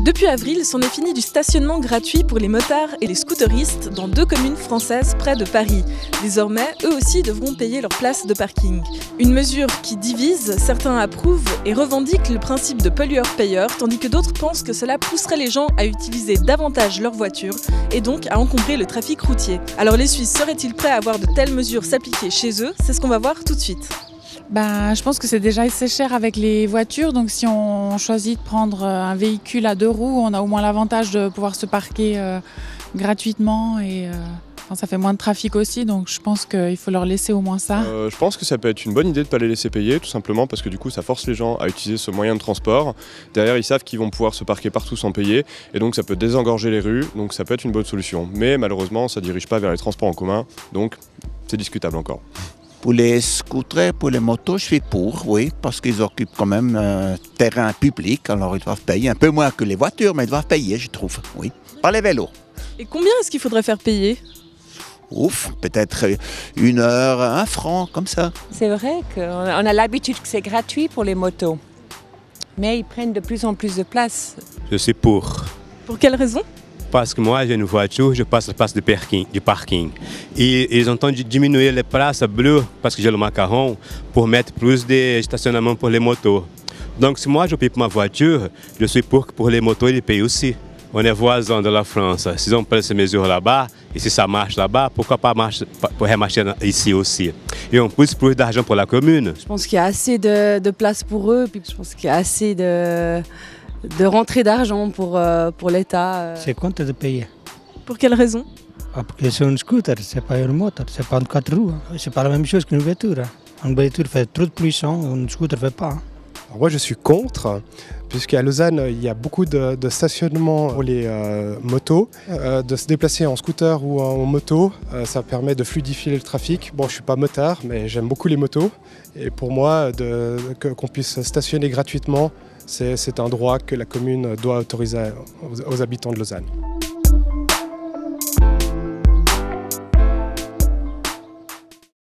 Depuis avril, c'en est fini du stationnement gratuit pour les motards et les scooteristes dans 2 communes françaises près de Paris. Désormais, eux aussi devront payer leur place de parking. Une mesure qui divise, certains approuvent et revendiquent le principe de pollueur-payeur, tandis que d'autres pensent que cela pousserait les gens à utiliser davantage leur voiture et donc à encombrer le trafic routier. Alors les Suisses seraient-ils prêts à voir de telles mesures s'appliquer chez eux? C'est ce qu'on va voir tout de suite. Je pense que c'est déjà assez cher avec les voitures, donc si on choisit de prendre un véhicule à 2 roues, on a au moins l'avantage de pouvoir se parquer gratuitement et ça fait moins de trafic aussi, donc je pense qu'il faut leur laisser au moins ça. Je pense que ça peut être une bonne idée de ne pas les laisser payer, tout simplement parce que du coup ça force les gens à utiliser ce moyen de transport. Derrière ils savent qu'ils vont pouvoir se parquer partout sans payer et donc ça peut désengorger les rues, donc ça peut être une bonne solution. Mais malheureusement ça ne dirige pas vers les transports en commun, donc c'est discutable encore. Pour les scooters, pour les motos, je suis pour, oui, parce qu'ils occupent quand même un terrain public, alors ils doivent payer un peu moins que les voitures, mais ils doivent payer, je trouve, oui. Pas les vélos. Et combien est-ce qu'il faudrait faire payer? Ouf, peut-être 1 heure, 1 franc, comme ça. C'est vrai qu'on a l'habitude que c'est gratuit pour les motos, mais ils prennent de plus en plus de place. Je suis pour. Pour quelle raison? Parce que moi, j'ai une voiture, je passe la place de parking. Et ils ont diminué les places bleues, parce que j'ai le macaron, pour mettre plus de stationnement pour les motos. Donc si moi je paye pour ma voiture, je suis pour les motos, ils payent aussi. On est voisins de la France. S'ils ont pris ces mesures là-bas, et si ça marche là-bas, pourquoi pas marcher ici aussi? Et on pousse plus d'argent pour la commune. Je pense qu'il y a assez de place pour eux, puis je pense qu'il y a assez de rentrée d'argent pour l'État. C'est compte de payer. Pour quelle raison? Parce que c'est un scooter, c'est pas une moto, c'est pas une 4 roues. C'est pas la même chose qu'une voiture. Une voiture fait trop de puissance, un scooter ne fait pas. Alors moi je suis contre, puisqu'à Lausanne il y a beaucoup de stationnements pour les motos. De se déplacer en scooter ou en moto, ça permet de fluidifier le trafic. Bon, je suis pas motard, mais j'aime beaucoup les motos. Et pour moi, qu'on puisse stationner gratuitement, c'est un droit que la commune doit autoriser aux habitants de Lausanne.